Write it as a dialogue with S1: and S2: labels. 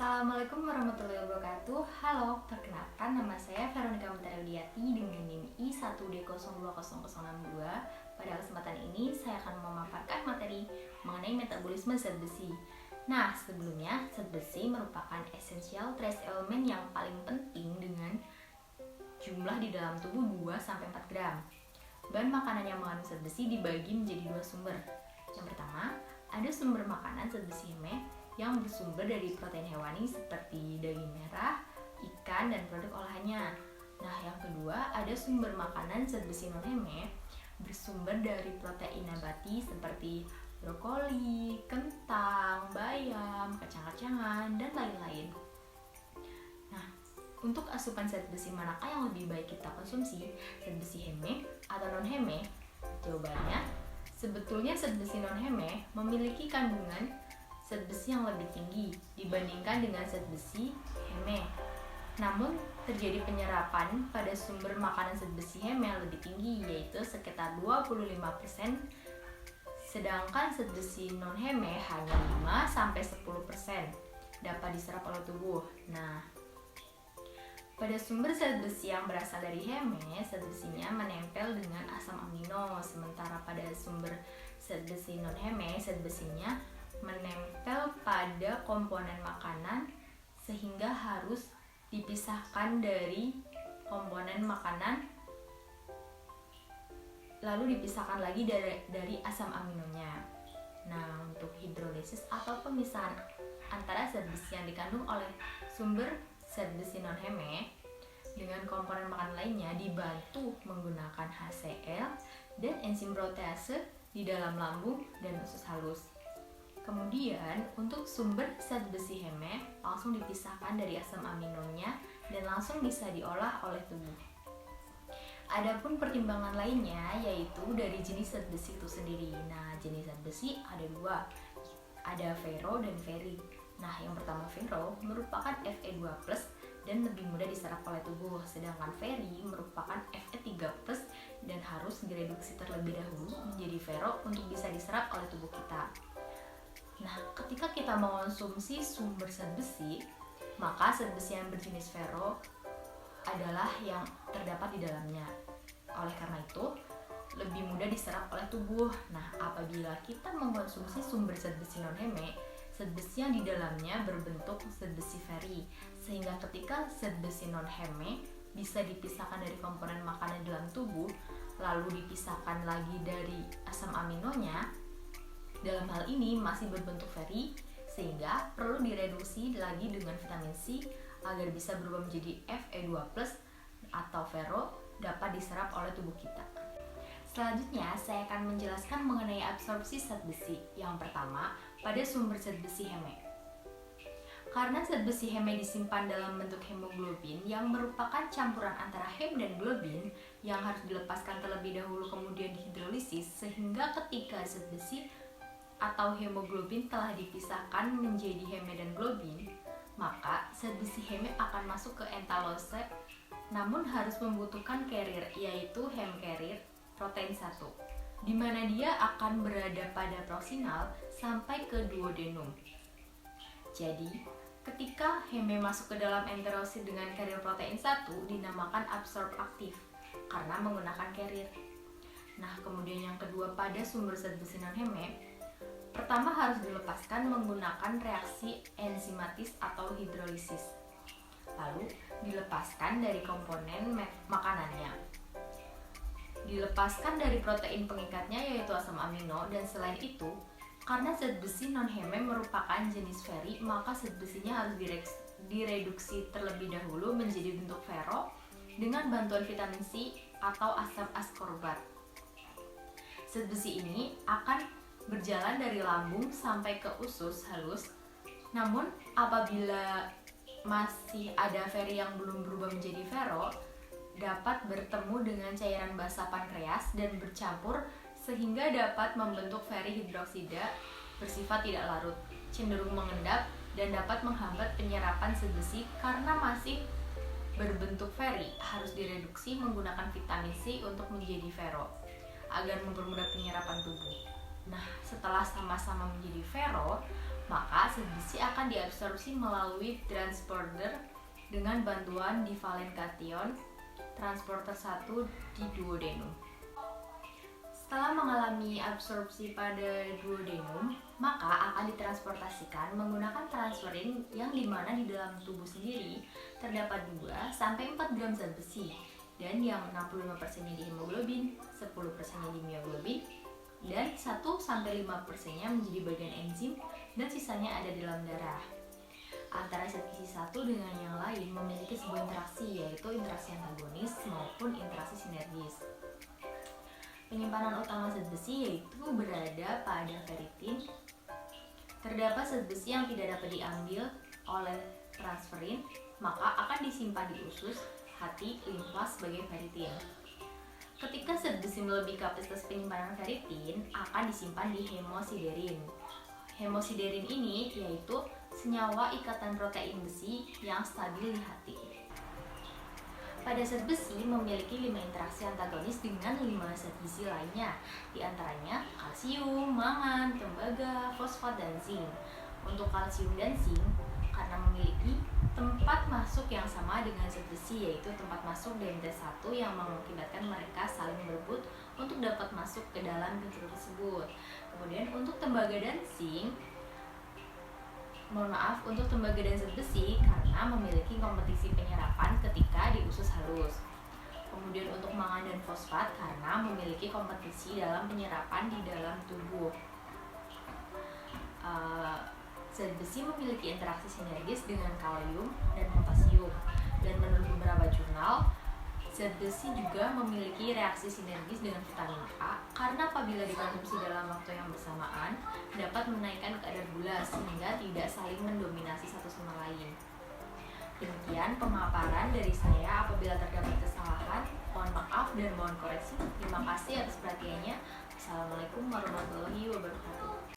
S1: Assalamualaikum warahmatullahi wabarakatuh. Halo, perkenalkan nama saya Veronica Mutariudiati dengan NIM I1D020062. Pada kesempatan ini saya akan memaparkan materi mengenai metabolisme zat besi. Nah, sebelumnya zat besi merupakan essential trace element yang paling penting dengan jumlah di dalam tubuh 2-4 gram. Bahan makanan yang mengandung zat besi dibagi menjadi dua sumber. Yang pertama, ada sumber makanan zat besi heme yang bersumber dari protein hewani seperti daging merah, ikan, dan produk olahannya. Nah, yang kedua, ada sumber makanan zat besi non-heme bersumber dari protein nabati seperti brokoli, kentang, bayam, kacang-kacangan, dan lain-lain. Nah, untuk asupan zat besi manakah yang lebih baik kita konsumsi, zat besi heme atau non-heme? Jawabannya, sebetulnya zat besi non-heme memiliki kandungan zat besi yang lebih tinggi dibandingkan dengan zat besi heme. Namun, terjadi penyerapan pada sumber makanan zat besi heme yang lebih tinggi, yaitu sekitar 25%, sedangkan zat besi non-heme hanya 5-10% dapat diserap oleh tubuh. Nah, pada sumber zat besi yang berasal dari heme, zat besinya menempel dengan asam amino, sementara pada sumber zat besi non-heme, zat besinya menempel pada komponen makanan sehingga harus dipisahkan dari komponen makanan lalu dipisahkan lagi dari asam aminonya. Nah, untuk hidrolisis atau pemisahan antara zat besi yang dikandung oleh sumber zat besi non-heme dengan komponen makanan lainnya dibantu menggunakan HCl dan enzim protease di dalam lambung dan usus halus. Kemudian, untuk sumber zat besi heme langsung dipisahkan dari asam aminonya dan langsung bisa diolah oleh tubuh. Adapun pertimbangan lainnya yaitu dari jenis zat besi itu sendiri. Nah, jenis zat besi ada dua, ada ferro dan ferri. Nah, yang pertama ferro merupakan Fe2+ dan lebih mudah diserap oleh tubuh, sedangkan ferri merupakan Fe3+ dan harus direduksi terlebih dahulu menjadi ferro untuk bisa diserap oleh tubuh kita. Nah, ketika kita mengonsumsi sumber zat besi, maka zat besi yang berjenis ferro adalah yang terdapat di dalamnya. Oleh karena itu, lebih mudah diserap oleh tubuh. Nah, apabila kita mengonsumsi sumber zat besi non-heme, zat besi yang di dalamnya berbentuk zat besi ferri, sehingga ketika zat besi non-heme bisa dipisahkan dari komponen makanan dalam tubuh, lalu dipisahkan lagi dari asam aminonya, dalam hal ini masih berbentuk ferri, sehingga perlu direduksi lagi dengan vitamin C agar bisa berubah menjadi Fe2+ atau ferro dapat diserap oleh tubuh kita. Selanjutnya, saya akan menjelaskan mengenai absorpsi zat besi. Yang pertama, pada sumber zat besi heme. Karena zat besi heme disimpan dalam bentuk hemoglobin yang merupakan campuran antara hem dan globin yang harus dilepaskan terlebih dahulu kemudian dihidrolisis, sehingga ketika zat besi atau hemoglobin telah dipisahkan menjadi heme dan globin, maka zat besi heme akan masuk ke entalase, namun harus membutuhkan carrier, yaitu hem carrier protein 1, di mana dia akan berada pada proksinal sampai ke duodenum. Jadi, ketika heme masuk ke dalam enterosit dengan carrier protein 1 dinamakan absorb aktif karena menggunakan carrier. Nah, kemudian yang kedua pada sumber zat besi non-heme, pertama harus dilepaskan menggunakan reaksi enzimatis atau hidrolisis. Lalu dilepaskan dari komponen makanannya. Dilepaskan dari protein pengikatnya yaitu asam amino, dan selain itu, karena zat besi non-heme merupakan jenis ferri, maka zat besinya harus direduksi terlebih dahulu menjadi bentuk ferro dengan bantuan vitamin C atau asam askorbat. Zat besi ini akan berjalan dari lambung sampai ke usus halus. Namun, apabila masih ada ferri yang belum berubah menjadi ferro, dapat bertemu dengan cairan basah pankreas dan bercampur sehingga dapat membentuk ferri hidroksida bersifat tidak larut, cenderung mengendap dan dapat menghambat penyerapan zat besi. Karena masih berbentuk ferri, harus direduksi menggunakan vitamin C untuk menjadi ferro agar mempermudah penyerapan tubuh. Nah, setelah sama-sama menjadi ferro, maka zat besi akan diabsorpsi melalui transporter dengan bantuan divalen kation transporter 1 di duodenum. Setelah mengalami absorpsi pada duodenum, maka akan ditransportasikan menggunakan transferin yang dimana di dalam tubuh sendiri terdapat 2-4 gram zat besi dan yang 65%-nya di hemoglobin, 10%-nya di mioglobin, dan 1-5%-nya menjadi bagian enzim dan sisanya ada di dalam darah. Antara zat besi satu dengan yang lain memiliki sebuah interaksi, yaitu interaksi antagonis maupun interaksi sinergis. Penyimpanan utama zat besi yaitu berada pada ferritin. Terdapat zat besi yang tidak dapat diambil oleh transferin, maka akan disimpan di usus, hati, limfa sebagai ferritin. Ketika zat besi melebihi kapasitas penyimpanan ferritin, akan disimpan di hemosiderin. Hemosiderin ini yaitu senyawa ikatan protein besi yang stabil di hati. Pada zat besi memiliki 5 interaksi antagonis dengan 5 zat gizi lainnya, di antaranya kalsium, mangan, tembaga, fosfat, dan zinc. Untuk kalsium dan zinc, karena memiliki tempat masuk yang sama dengan zat besi, yaitu tempat masuk diameter 1 yang mengakibatkan mereka saling berebut untuk dapat masuk ke dalam kencur tersebut. Kemudian untuk tembaga dan zinc, untuk tembaga dan zat besi karena memiliki kompetisi penyerapan ketika di usus halus. Kemudian untuk mangan dan fosfat karena memiliki kompetisi dalam penyerapan di dalam tubuh. Zat besi memiliki interaksi sinergis dengan kalium dan potasium, dan menurut beberapa jurnal, zat besi juga memiliki reaksi sinergis dengan vitamin A karena apabila dikonsumsi dalam waktu yang bersamaan dapat menaikkan kadar gula sehingga tidak saling mendominasi satu sama lain. Demikian pemaparan dari saya. Apabila terdapat kesalahan, mohon maaf dan mohon koreksi. Terima kasih atas perhatiannya. Assalamualaikum warahmatullahi wabarakatuh.